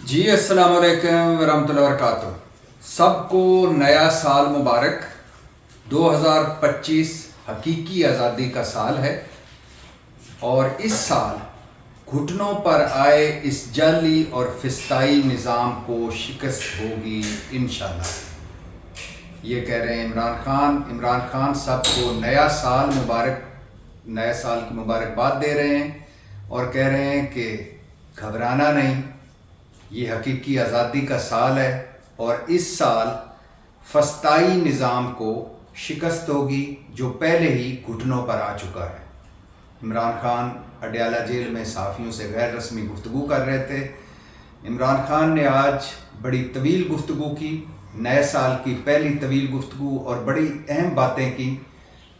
جی السلام علیکم ورحمۃ اللہ وبرکاتہ. سب کو نیا سال مبارک. 2025 حقیقی آزادی کا سال ہے اور اس سال گھٹنوں پر آئے اس جعلی اور فسطائی نظام کو شکست ہوگی انشاءاللہ. یہ کہہ رہے ہیں عمران خان سب کو نیا سال کی مبارکباد دے رہے ہیں اور کہہ رہے ہیں کہ گھبرانا نہیں، یہ حقیقی آزادی کا سال ہے اور اس سال فسطائی نظام کو شکست ہوگی جو پہلے ہی گھٹنوں پر آ چکا ہے. عمران خان اڈیالہ جیل میں صحافیوں سے غیر رسمی گفتگو کر رہے تھے. عمران خان نے آج بڑی طویل گفتگو کی، نئے سال کی پہلی طویل گفتگو اور بڑی اہم باتیں کی.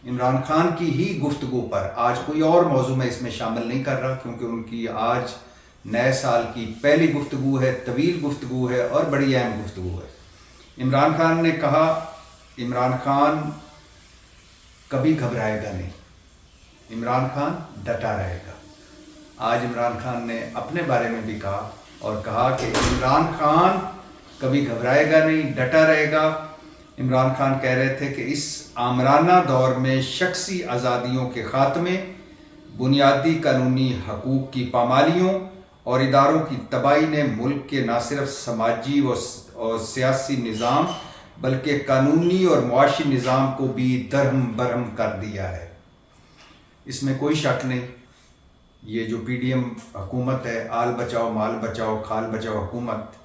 عمران خان کی ہی گفتگو پر آج کوئی اور موضوع میں اس میں شامل نہیں کر رہا کیونکہ ان کی آج نئے سال کی پہلی گفتگو ہے، طویل گفتگو ہے اور بڑی اہم گفتگو ہے. عمران خان نے کہا عمران خان کبھی گھبرائے گا نہیں، عمران خان ڈٹا رہے گا. آج عمران خان نے اپنے بارے میں بھی کہا اور کہا کہ عمران خان کبھی گھبرائے گا نہیں، ڈٹا رہے گا. عمران خان کہہ رہے تھے کہ اس آمرانہ دور میں شخصی آزادیوں کے خاتمے، بنیادی قانونی حقوق کی پامالیوں اور اداروں کی تباہی نے ملک کے نہ صرف سماجی اور سیاسی نظام بلکہ قانونی اور معاشی نظام کو بھی درہم برہم کر دیا ہے. اس میں کوئی شک نہیں. یہ جو پی ڈی ایم حکومت ہے، آل بچاؤ مال بچاؤ کھال بچاؤ حکومت،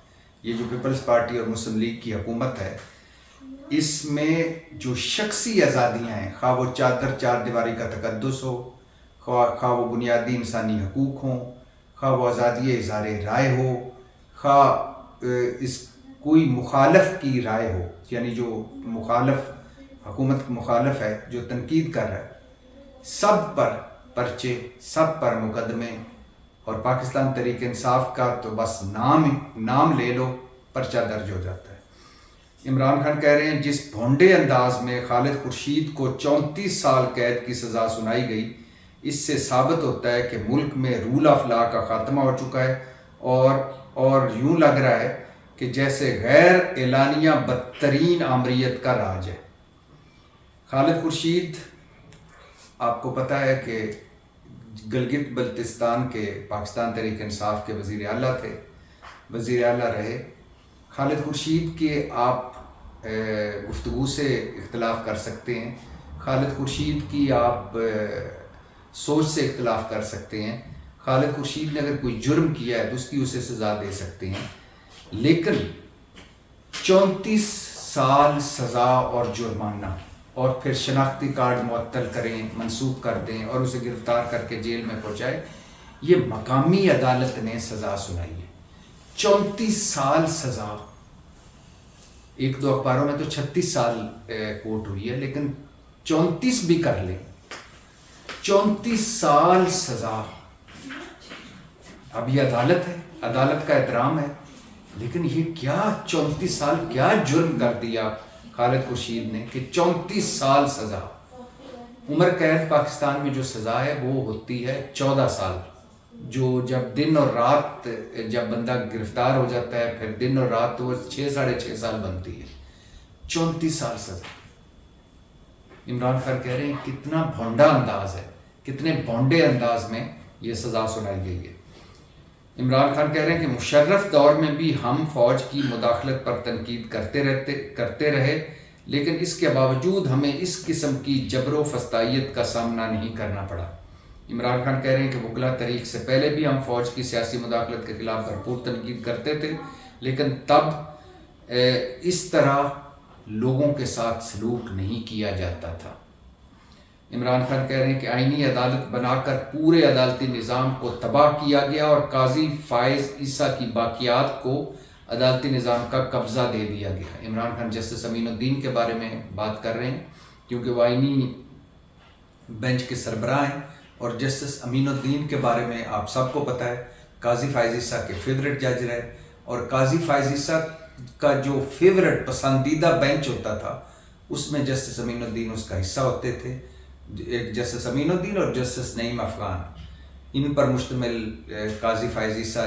یہ جو پیپلز پارٹی اور مسلم لیگ کی حکومت ہے، اس میں جو شخصی آزادیاں ہیں، خواہ وہ چار دیواری کا تقدس ہو، خواہ وہ بنیادی انسانی حقوق ہوں، خواہ وہ آزادی اظہار رائے ہو، خواہ اس کوئی مخالف کی رائے ہو، یعنی جو حکومت مخالف ہے، جو تنقید کر رہا ہے، سب پر پرچے، سب پر مقدمے. اور پاکستان تحریک انصاف کا تو بس نام لے لو، پرچہ درج ہو جاتا ہے. عمران خان کہہ رہے ہیں جس بھونڈے انداز میں خالد خورشید کو 34 سال قید کی سزا سنائی گئی، اس سے ثابت ہوتا ہے کہ ملک میں رول آف لا کا خاتمہ ہو چکا ہے اور یوں لگ رہا ہے کہ جیسے غیر اعلانیہ بدترین آمریت کا راج ہے. خالد خورشید آپ کو پتہ ہے کہ گلگت بلتستان کے پاکستان تحریک انصاف کے وزیر اعلیٰ تھے، وزیر اعلیٰ رہے. خالد خورشید کے آپ گفتگو سے اختلاف کر سکتے ہیں، خالد خورشید کی آپ سوچ سے اختلاف کر سکتے ہیں، خالد خورشید نے اگر کوئی جرم کیا ہے تو اس کی اسے سزا دے سکتے ہیں، لیکن 34 سال سزا اور جرمانہ اور پھر شناختی کارڈ معطل کریں، منسوخ کر دیں اور اسے گرفتار کر کے جیل میں پہنچائے، یہ مقامی عدالت نے سزا سنائی ہے. 34 سال سزا. ایک دو اخباروں میں تو 36 سال کوٹ ہوئی ہے، لیکن 34 بھی کر لیں، 34 سال سزا. اب یہ عدالت ہے، عدالت کا احترام ہے، لیکن یہ کیا 34 سال کیا جرم کر دیا خالد خورشید نے کہ 34 سال سزا. عمر قید پاکستان میں جو سزا ہے وہ ہوتی ہے 14 سال، جو جب دن اور رات جب بندہ گرفتار ہو جاتا ہے پھر دن اور رات تو وہ 6-6.5 سال بنتی ہے. 34 سال سزا. عمران خان کہہ رہے ہیں کتنا بھونڈا انداز ہے، کتنے بھونڈے انداز میں یہ سزا سنائی گئی ہے. عمران خان کہہ رہے ہیں کہ مشرف دور میں بھی ہم فوج کی مداخلت پر تنقید کرتے رہے، لیکن اس کے باوجود ہمیں اس قسم کی جبر و فسطائیت کا سامنا نہیں کرنا پڑا. عمران خان کہہ رہے ہیں کہ مغلہ تحریک سے پہلے بھی ہم فوج کی سیاسی مداخلت کے خلاف بھرپور تنقید کرتے تھے، لیکن تب اس طرح لوگوں کے ساتھ سلوک نہیں کیا جاتا تھا. عمران خان کہہ رہے ہیں کہ آئینی عدالت بنا کر پورے عدالتی نظام کو تباہ کیا گیا اور قاضی فائز عیسیٰ کی باقیات کو عدالتی نظام کا قبضہ دے دیا گیا. عمران خان جسٹس امین الدین کے بارے میں بات کر رہے ہیں کیونکہ وہ آئینی بینچ کے سربراہ ہیں، اور جسٹس امین الدین کے بارے میں آپ سب کو پتہ ہے قاضی فائز عیسیٰ کے فیوریٹ جج رہے، اور قاضی فائز عیسیٰ کا جو فیوریٹ پسندیدہ بینچ ہوتا تھا اس میں جسٹس امین الدین اس کا حصہ ہوتے تھے. ایک جسٹس امین الدین اور جسٹس نعیم افغان، ان پر مشتمل قاضی فائز عیسیٰ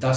10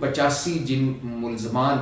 85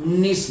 19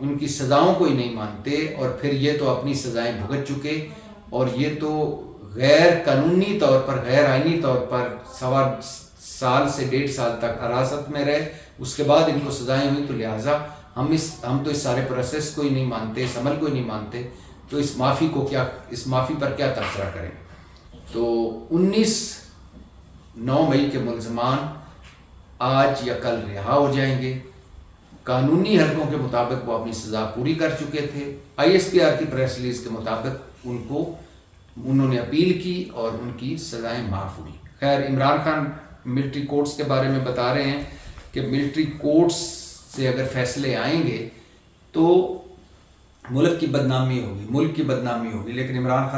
ان کی سزاؤں کو ہی نہیں مانتے، اور پھر یہ تو اپنی سزائیں بھگت چکے، اور یہ تو غیر قانونی طور پر، غیر آئینی طور پر 1.25 سے 1.5 سال تک حراست میں رہے، اس کے بعد ان کو سزائیں ہوئیں، تو لہٰذا ہم تو اس سارے پروسیس کو ہی نہیں مانتے، اس عمل کو ہی نہیں مانتے، تو اس معافی پر کیا تبصرہ کریں۔ تو 9 مئی کے ملزمان آج یا کل رہا ہو جائیں گے۔ قانونی حلقوں کے مطابق وہ اپنی سزا پوری کر چکے تھے۔ ISPR کی پریس ریلیز کے مطابق انہوں نے اپیل کی اور ان کی سزائیں معاف ہوئی۔ خیر، عمران خان ملٹری کورٹس کے بارے میں بتا رہے ہیں کہ ملٹری کورٹس سے اگر فیصلے آئیں گے تو ملک کی بدنامی ہوگی، لیکن عمران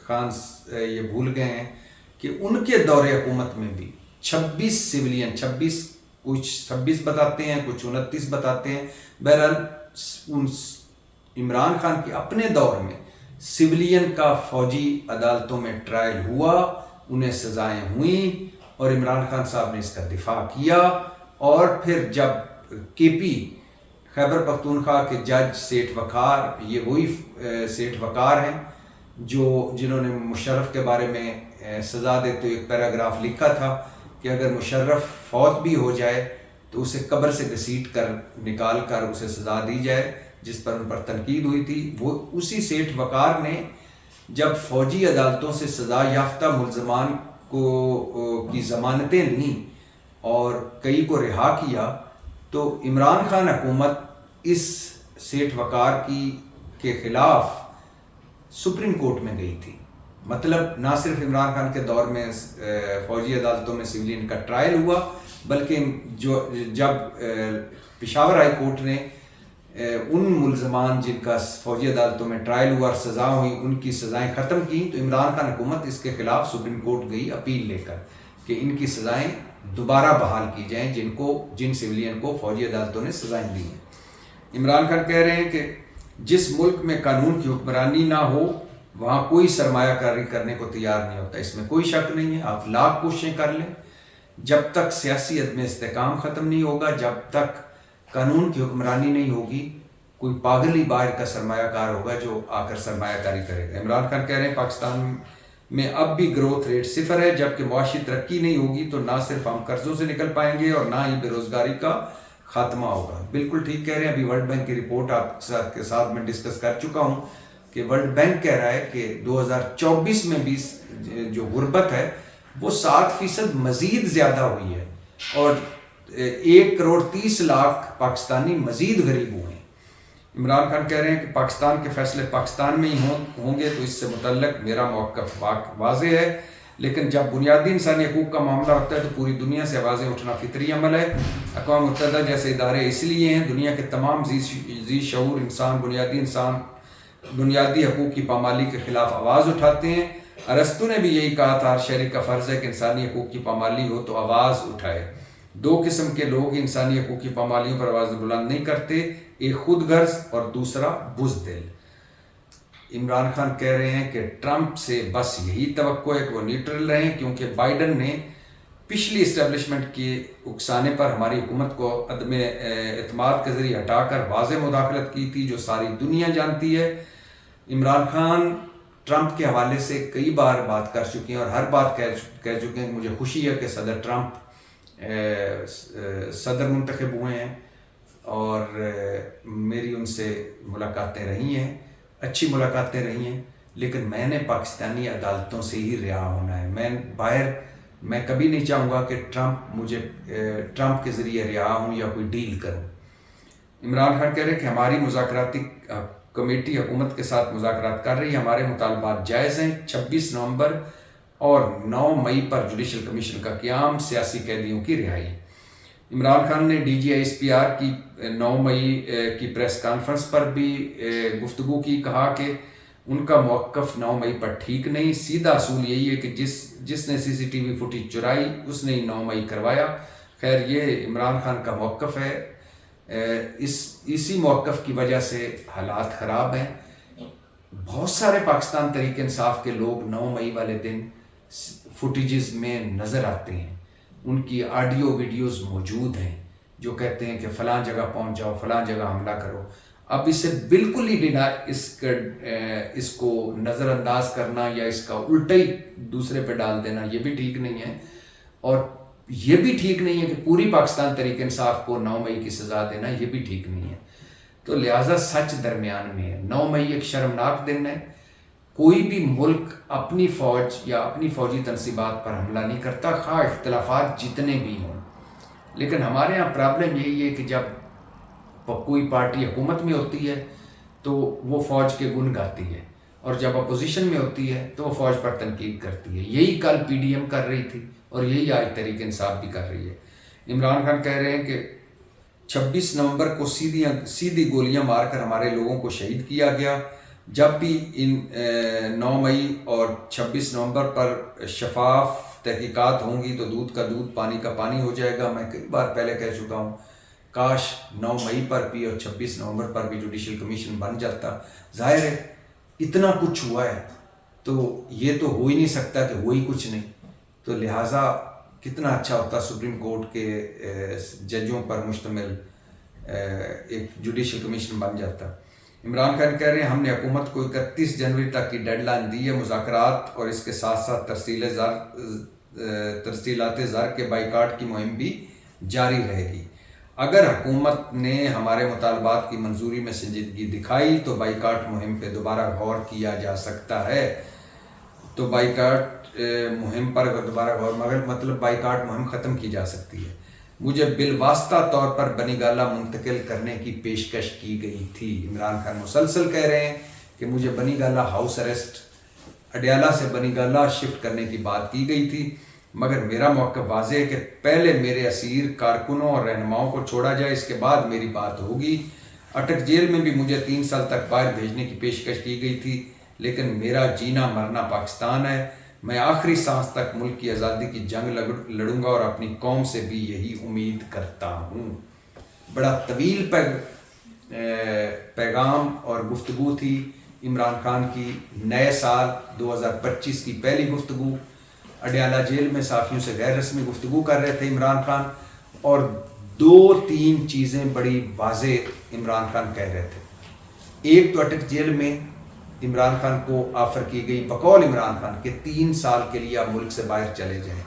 خان یہ بھول گئے ہیں کہ ان کے دور حکومت میں بھی 26 سویلین، 26 بتاتے ہیں، کچھ 29 بتاتے ہیں، بہرحال عمران خان کے اپنے دور میں سویلین کا فوجی عدالتوں میں ٹرائل ہوا، انہیں سزائیں ہوئیں، اور عمران خان صاحب نے اس کا دفاع کیا۔ اور پھر جب KP خیبر پختونخوا کے جج سیٹھ وقار، یہ وہی سیٹھ وقار ہیں جنہوں نے مشرف کے بارے میں سزا دیتے ایک پیراگراف لکھا تھا کہ اگر مشرف فوت بھی ہو جائے تو اسے قبر سے گھسیٹ کر نکال کر اسے سزا دی جائے، جس پر ان پر تنقید ہوئی تھی۔ وہ اسی سیٹھ وقار نے جب فوجی عدالتوں سے سزا یافتہ ملزمان کی ضمانتیں لیں اور کئی کو رہا کیا، تو عمران خان حکومت اس سیٹھ وقار کے خلاف سپریم کورٹ میں گئی تھی۔ مطلب نہ صرف عمران خان کے دور میں فوجی عدالتوں میں سویلین کا ٹرائل ہوا، بلکہ جب پشاور ہائی کورٹ نے ان ملزمان جن کا فوجی عدالتوں میں ٹرائل ہوا اور سزا ہوئی، ان کی سزائیں ختم کی، تو عمران خان حکومت اس کے خلاف سپریم کورٹ گئی اپیل لے کر کہ ان کی سزائیں دوبارہ بحال کی جائیں جن سویلین کو فوجی عدالتوں نے سزائیں دی ہیں۔ عمران خان کہہ رہے ہیں کہ جس ملک میں قانون کی حکمرانی نہ ہو وہاں کوئی سرمایہ کاری کرنے کو تیار نہیں ہوتا، اس میں کوئی شک نہیں ہے۔ آپ لاکھ کوششیں کر لیں، جب تک سیاسی عدم استحکام ختم نہیں ہوگا، جب تک قانون کی حکمرانی نہیں ہوگی، کوئی پاگل ہی باہر کا سرمایہ کار ہوگا جو آ کر سرمایہ کاری کرے گا۔ عمران خان کہہ رہے ہیں پاکستان میں اب بھی گروتھ ریٹ 0 ہے، جبکہ معاشی ترقی نہیں ہوگی تو نہ صرف ہم قرضوں سے نکل پائیں گے اور نہ ہی بے روزگاری کا خاتمہ ہوگا۔ بالکل ٹھیک کہہ رہے ہیں۔ ابھی ورلڈ بینک کی رپورٹ آپ کے ساتھ میں ڈسکس کر چکا ہوں کہ ورلڈ بینک کہہ رہا ہے کہ 2024 میں بھی جو غربت ہے وہ 7% مزید زیادہ ہوئی ہے، اور 1.30 کروڑ پاکستانی مزید غریب ہوئے ہیں۔ عمران خان کہہ رہے ہیں کہ پاکستان کے فیصلے پاکستان میں ہی ہوں گے تو اس سے متعلق میرا موقف واضح ہے، لیکن جب بنیادی انسانی حقوق کا معاملہ ہوتا ہے تو پوری دنیا سے آوازیں اٹھنا فطری عمل ہے۔ اقوام متحدہ جیسے ادارے اس لیے ہیں، دنیا کے تمام ذی شعور انسان بنیادی حقوق کی پامالی کے خلاف آواز اٹھاتے ہیں۔ ارسطو نے بھی یہی کہا تھا، ہر شہری کا فرض ہے کہ انسانی حقوق کی پامالی ہو تو آواز اٹھائے۔ 2 قسم کے لوگ انسانی حقوق کی پامالیوں پر آواز بلند نہیں کرتے، ایک خود غرض اور دوسرا بزدل۔ عمران خان کہہ رہے ہیں کہ ٹرمپ سے بس یہی توقع ہے کہ وہ نیوٹرل رہیں، کیونکہ بائیڈن نے پچھلی اسٹیبلشمنٹ کے اکسانے پر ہماری حکومت کو عدم اعتماد کے ذریعے ہٹا کر واضح مداخلت کی تھی جو ساری دنیا جانتی ہے۔ عمران خان ٹرمپ کے حوالے سے کئی بار بات کر چکے ہیں اور ہر بات کہہ چکے ہیں کہ مجھے خوشی ہے کہ صدر ٹرمپ صدر منتخب ہوئے ہیں، اور میری ان سے ملاقاتیں رہی ہیں، اچھی ملاقاتیں رہی ہیں، لیکن میں نے پاکستانی عدالتوں سے ہی رہا ہونا ہے۔ میں کبھی نہیں چاہوں گا کہ ٹرمپ کے ذریعے رہا ہوں یا کوئی ڈیل کروں۔ عمران خان کہہ رہے ہیں کہ ہماری مذاکراتی کمیٹی حکومت کے ساتھ مذاکرات کر رہی ہے، ہمارے مطالبات جائز ہیں۔ 26 نومبر اور 9 مئی پر جوڈیشل کمیشن کا قیام، سیاسی قیدیوں کی رہائی۔ عمران خان نے DGISPR کی 9 مئی کی پریس کانفرنس پر بھی گفتگو کی، کہا کہ ان کا موقف 9 مئی پر ٹھیک نہیں، سیدھا اصول یہی ہے کہ جس نے CCTV فوٹیج چرائی اس نے ہی 9 مئی کروایا۔ خیر، یہ عمران خان کا موقف ہے، اسی موقف کی وجہ سے حالات خراب ہیں۔ بہت سارے پاکستان تحریک انصاف کے لوگ 9 مئی والے دن فوٹیجز میں نظر آتے ہیں، ان کی آڈیو ویڈیوز موجود ہیں جو کہتے ہیں کہ فلاں جگہ پہنچ جاؤ، فلاں جگہ حملہ کرو۔ اب اسے بالکل ہی اس کو نظر انداز کرنا یا اس کا الٹا ہی دوسرے پہ ڈال دینا یہ بھی ٹھیک نہیں ہے، اور یہ بھی ٹھیک نہیں ہے کہ پوری پاکستان تحریک انصاف کو 9 مئی کی سزا دینا یہ بھی ٹھیک نہیں ہے۔ تو لہٰذا سچ درمیان میں ہے۔ 9 مئی ایک شرمناک دن ہے، کوئی بھی ملک اپنی فوج یا اپنی فوجی تنصیبات پر حملہ نہیں کرتا، خواہ اختلافات جتنے بھی ہوں۔ لیکن ہمارے ہاں پرابلم یہی ہے کہ جب کوئی پارٹی حکومت میں ہوتی ہے تو وہ فوج کے گن گاتی ہے، اور جب اپوزیشن میں ہوتی ہے تو وہ فوج پر تنقید کرتی ہے۔ یہی کل پی ڈی ایم کر رہی تھی اور یہی آج تحریک انصاف بھی کر رہی ہے۔ عمران خان کہہ رہے ہیں کہ 26 نومبر کو سیدھی گولیاں مار کر ہمارے لوگوں کو شہید کیا گیا۔ جب بھی ان 9 مئی اور 26 نومبر پر شفاف تحقیقات ہوں گی تو دودھ کا دودھ پانی کا پانی ہو جائے گا۔ میں کئی بار پہلے کہہ چکا ہوں، کاش 9 مئی پر بھی اور 26 نومبر پر بھی جوڈیشل کمیشن بن جاتا۔ ظاہر ہے اتنا کچھ ہوا ہے تو یہ تو ہو ہی نہیں سکتا کہ ہو ہی کچھ نہیں، تو لہٰذا کتنا اچھا ہوتا سپریم کورٹ کے ججوں پر مشتمل ایک جوڈیشل کمیشن بن جاتا۔ عمران خان کہہ رہے ہیں ہم نے حکومت کو 31 جنوری تک کی ڈیڈ لائن دی ہے، مذاکرات اور اس کے ساتھ ساتھ ترسیلات زر کے بائیکاٹ کی مہم بھی جاری رہے گی۔ اگر حکومت نے ہمارے مطالبات کی منظوری میں سنجیدگی دکھائی تو بائیکاٹ مہم پہ دوبارہ غور کیا جا سکتا ہے۔ تو بائیکاٹ مہم پر اگر دوبارہ غور مطلب بائیکاٹ مہم ختم کی جا سکتی ہے۔ مجھے بالواسطہ طور پر بنی گالہ منتقل کرنے کی پیشکش کی گئی تھی۔ عمران خان مسلسل کہہ رہے ہیں کہ مجھے بنی گالہ ہاؤس اریسٹ اڈیالہ سے بنی گالہ شفٹ کرنے کی بات کی گئی تھی، مگر میرا موقف واضح ہے کہ پہلے میرے اسیر کارکنوں اور رہنماؤں کو چھوڑا جائے، اس کے بعد میری بات ہوگی۔ اٹک جیل میں بھی مجھے 3 سال تک باہر بھیجنے کی پیشکش کی گئی تھی، لیکن میرا جینا مرنا پاکستان ہے۔ میں آخری سانس تک ملک کی آزادی کی جنگ لڑوں گا اور اپنی قوم سے بھی یہی امید کرتا ہوں۔ بڑا طویل پیغام اور گفتگو تھی عمران خان کی، نئے سال 2025 کی پہلی گفتگو۔ اڈیالہ جیل میں صحافیوں سے غیر رسمی گفتگو کر رہے تھے عمران خان، اور 2-3 چیزیں بڑی واضح عمران خان کہہ رہے تھے۔ ایک تو اٹک جیل میں عمران خان کو آفر کی گئی بقول عمران خان کہ 3 سال کے لیے آپ ملک سے باہر چلے جائیں،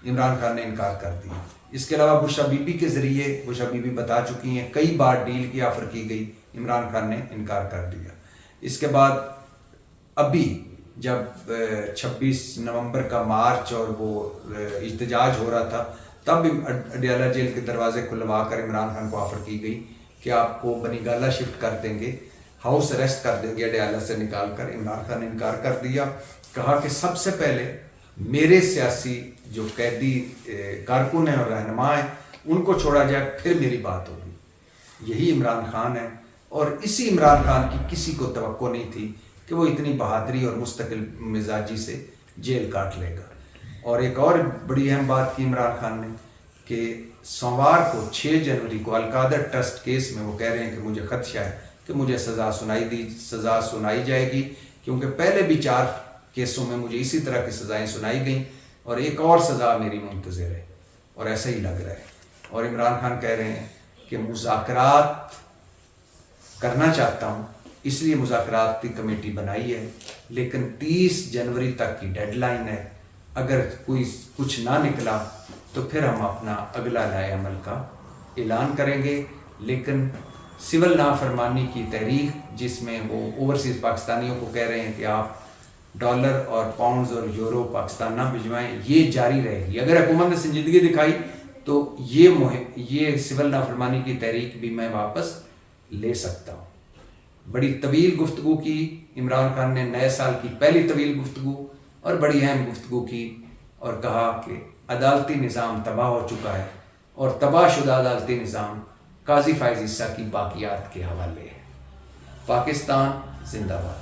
عمران خان نے انکار کر دیا۔ اس کے علاوہ بشرا بی بی کے ذریعے، بشرا بی بی بتا چکی ہیں، کئی بار ڈیل کی آفر کی گئی، عمران خان نے انکار کر دیا۔ اس کے بعد ابھی جب 26 نومبر کا مارچ اور وہ احتجاج ہو رہا تھا، تب بھی اڈیالہ جیل کے دروازے کھلوا کر عمران خان کو آفر کی گئی کہ آپ کو بنی گالہ شفٹ کر دیں گے، ہاؤس اریسٹ کر دیں گے اڈیالہ سے نکال کر۔ عمران خان نے انکار کر دیا، کہا کہ سب سے پہلے میرے سیاسی جو قیدی کارکن ہیں اور رہنما ہیں ان کو چھوڑا جائے، پھر میری بات ہوگی۔ یہی عمران خان ہے، اور اسی عمران خان کی کسی کو توقع نہیں تھی کہ وہ اتنی بہادری اور مستقل مزاجی سے جیل کاٹ لے گا۔ اور ایک اور بڑی اہم بات کی عمران خان نے کہ سوموار کو 6 جنوری کو القادر ٹرسٹ کیس میں وہ کہہ رہے ہیں کہ مجھے خدشہ ہے کہ مجھے سزا سنائی جائے گی، کیونکہ پہلے بھی 4 کیسوں میں مجھے اسی طرح کی سزائیں سنائی گئیں، اور ایک اور سزا میری منتظر ہے، اور ایسا ہی لگ رہا ہے۔ اور عمران خان کہہ رہے ہیں کہ مذاکرات کرنا چاہتا ہوں، اس لیے مذاکرات کی کمیٹی بنائی ہے، لیکن 30 جنوری تک کی ڈیڈ لائن ہے۔ اگر کوئی کچھ نہ نکلا تو پھر ہم اپنا اگلا نئے عمل کا اعلان کریں گے۔ لیکن سول نافرمانی کی تحریک، جس میں وہ اوورسیز پاکستانیوں کو کہہ رہے ہیں کہ آپ ڈالر اور پاؤنڈز اور یورو پاکستان نہ بھجوائیں، یہ جاری رہے گی۔ اگر حکومت نے سنجیدگی دکھائی تو یہ سول نافرمانی کی تحریک بھی میں واپس لے سکتا ہوں۔ بڑی طویل گفتگو کی عمران خان نے، نئے سال کی پہلی طویل گفتگو، اور بڑی اہم گفتگو کی، اور کہا کہ عدالتی نظام تباہ ہو چکا ہے، اور تباہ شدہ عدالتی نظام قاضی فائز عیسیٰ کی باقیات کے حوالے ہے۔ پاکستان زندہ باد۔